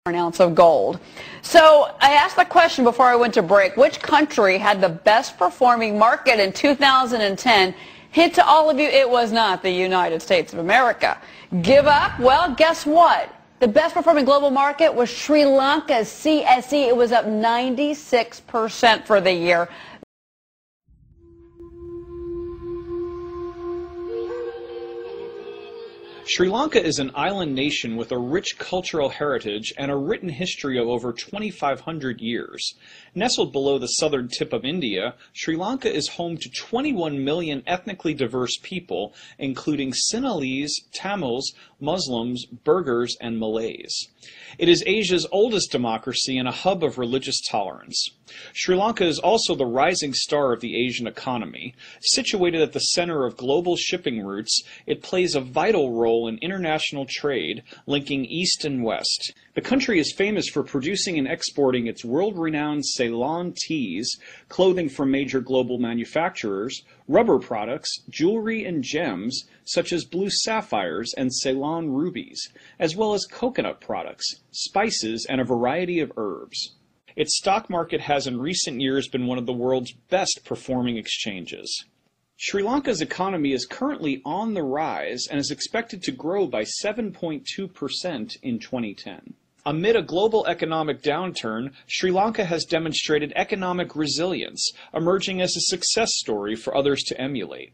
an ounce of gold. So I asked the question before I went to break, which country had the best performing market in 2010? Hint to all of you, it was not the United States of America. Give up? Well, guess what? The best performing global market was Sri Lanka's CSE. It was up 96% for the year. Sri Lanka is an island nation with a rich cultural heritage and a written history of over 2,500 years. Nestled below the southern tip of India, Sri Lanka is home to 21 million ethnically diverse people, including Sinhalese, Tamils, Muslims, Burghers, and Malays. It is Asia's oldest democracy and a hub of religious tolerance. Sri Lanka is also the rising star of the Asian economy. Situated at the center of global shipping routes, it plays a vital role in international trade, linking East and West. The country is famous for producing and exporting its world-renowned Ceylon teas, clothing from major global manufacturers, rubber products, jewelry and gems, such as blue sapphires and Ceylon rubies, as well as coconut products, spices, and a variety of herbs. Its stock market has in recent years been one of the world's best performing exchanges. Sri Lanka's economy is currently on the rise and is expected to grow by 7.2% in 2010. Amid a global economic downturn, Sri Lanka has demonstrated economic resilience, emerging as a success story for others to emulate.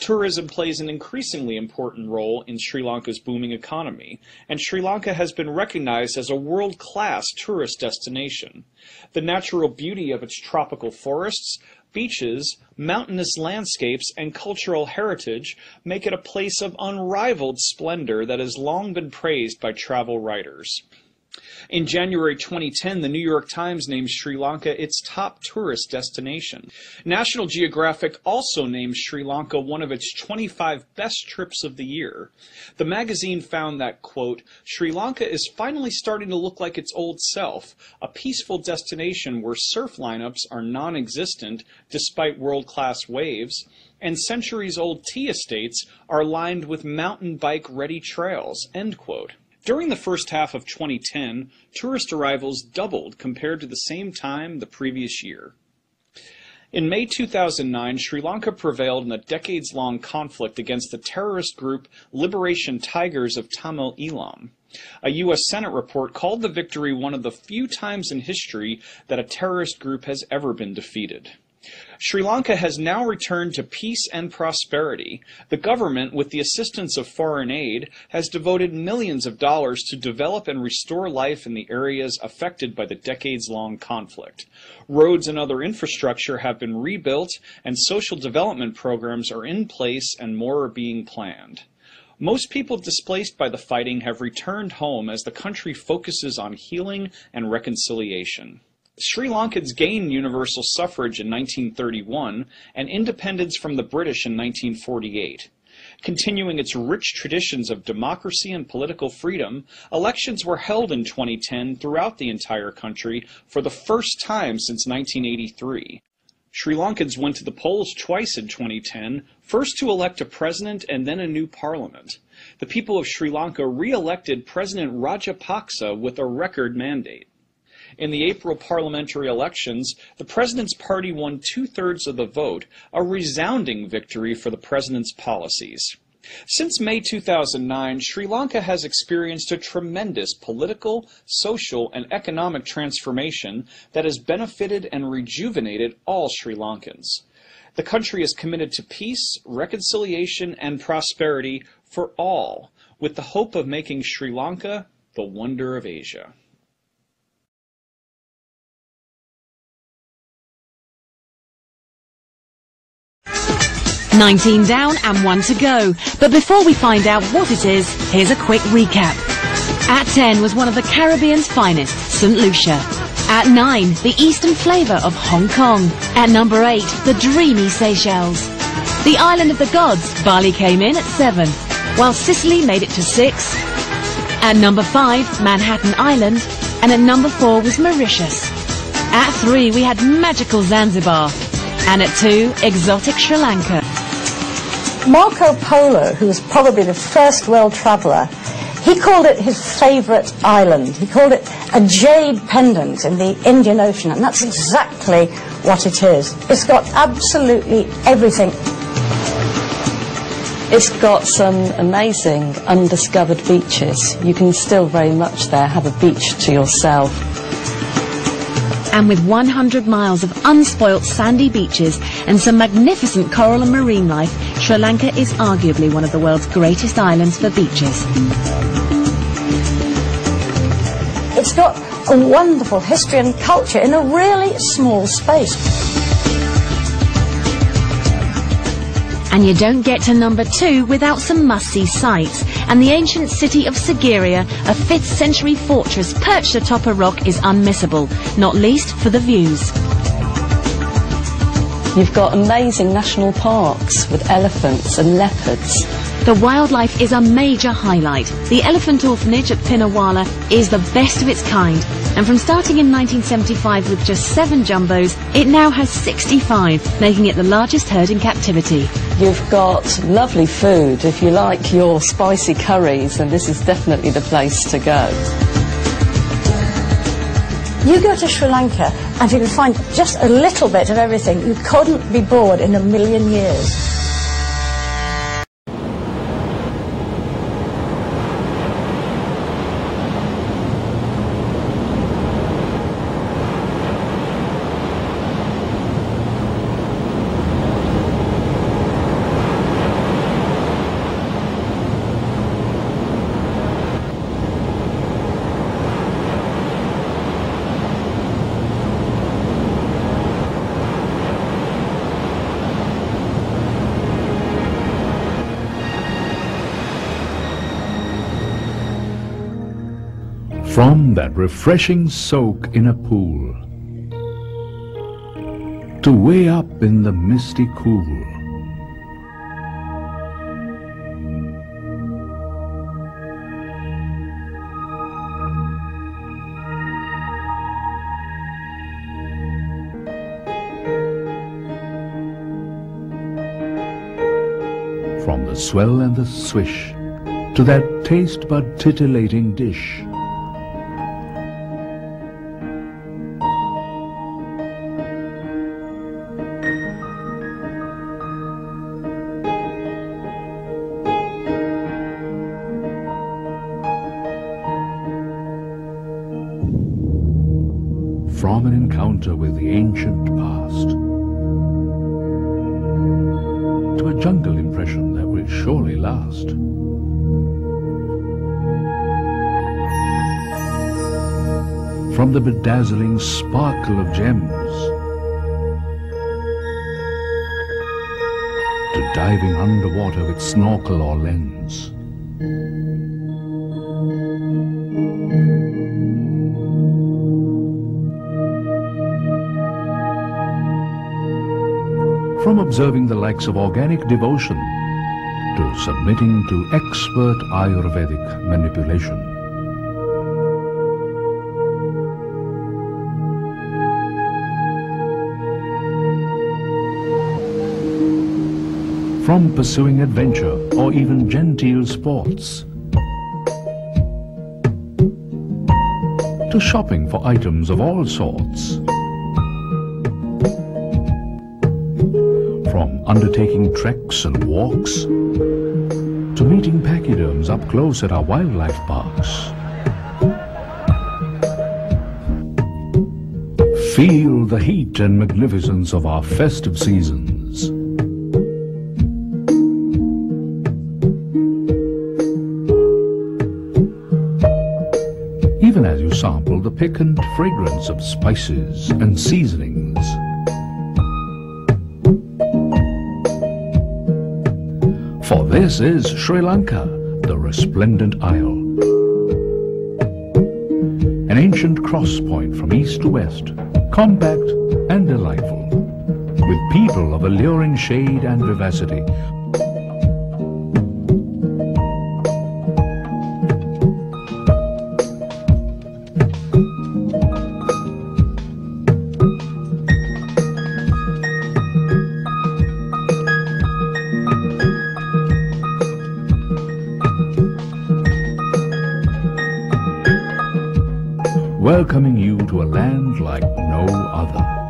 Tourism plays an increasingly important role in Sri Lanka's booming economy, and Sri Lanka has been recognized as a world-class tourist destination. The natural beauty of its tropical forests, beaches, mountainous landscapes, and cultural heritage make it a place of unrivaled splendor that has long been praised by travel writers. In January 2010, the New York Times named Sri Lanka its top tourist destination. National Geographic also named Sri Lanka one of its 25 best trips of the year. The magazine found that, quote, Sri Lanka is finally starting to look like its old self, a peaceful destination where surf lineups are non-existent despite world-class waves, and centuries-old tea estates are lined with mountain bike-ready trails, end quote. During the first half of 2010, tourist arrivals doubled compared to the same time the previous year. In May 2009, Sri Lanka prevailed in a decades-long conflict against the terrorist group Liberation Tigers of Tamil Eelam. A U.S. Senate report called the victory one of the few times in history that a terrorist group has ever been defeated. Sri Lanka has now returned to peace and prosperity. The government, with the assistance of foreign aid, has devoted millions of dollars to develop and restore life in the areas affected by the decades-long conflict. Roads and other infrastructure have been rebuilt, and social development programs are in place and more are being planned. Most people displaced by the fighting have returned home as the country focuses on healing and reconciliation. Sri Lankans gained universal suffrage in 1931 and independence from the British in 1948. Continuing its rich traditions of democracy and political freedom, elections were held in 2010 throughout the entire country for the first time since 1983. Sri Lankans went to the polls twice in 2010, first to elect a president and then a new parliament. The people of Sri Lanka re-elected President Rajapaksa with a record mandate. In the April parliamentary elections, the president's party won 2/3 of the vote, a resounding victory for the president's policies. Since May 2009, Sri Lanka has experienced a tremendous political, social, and economic transformation that has benefited and rejuvenated all Sri Lankans. The country is committed to peace, reconciliation, and prosperity for all, with the hope of making Sri Lanka the wonder of Asia. 19 down and 1 to go. But before we find out what it is, here's a quick recap. At 10 was one of the Caribbean's finest, St. Lucia. At 9, the eastern flavour of Hong Kong. At number 8, the dreamy Seychelles. The island of the gods, Bali came in at 7, while Sicily made it to 6. At number 5, Manhattan Island. And at number 4 was Mauritius. At 3, we had magical Zanzibar. And at 2, exotic Sri Lanka. Marco Polo, who was probably the first world traveller, He called it his favourite island. He called it a jade pendant in the Indian Ocean, and that's exactly what it is. It's got absolutely everything. It's got some amazing undiscovered beaches. You can still very much there have a beach to yourself. And with 100 miles of unspoilt sandy beaches and some magnificent coral and marine life, Sri Lanka is arguably one of the world's greatest islands for beaches. It's got a wonderful history and culture in a really small space. And you don't get to number 2 without some must-see sights. And the ancient city of Sigiriya, a 5th century fortress perched atop a rock, is unmissable, not least for the views. You've got amazing national parks with elephants and leopards. The wildlife is a major highlight. The elephant orphanage at Pinnawala is the best of its kind. And from starting in 1975 with just 7 jumbos, it now has 65, making it the largest herd in captivity. You've got lovely food. If you like your spicy curries, then this is definitely the place to go. You go to Sri Lanka and you can find just a little bit of everything. You couldn't be bored in a million years. From that refreshing soak in a pool to way up in the misty cool, from the swell and the swish to that taste bud titillating dish. From an encounter with the ancient past to a jungle impression that will surely last. From the bedazzling sparkle of gems to diving underwater with snorkel or lens. From observing the likes of organic devotion to submitting to expert Ayurvedic manipulation. From pursuing adventure or even genteel sports to shopping for items of all sorts. From undertaking treks and walks to meeting pachyderms up close at our wildlife parks. Feel the heat and magnificence of our festive seasons. Even as you sample the piquant fragrance of spices and seasonings. For this is Sri Lanka, the resplendent isle. An ancient cross point from east to west, compact and delightful, with people of alluring shade and vivacity. welcoming you to a land like no other.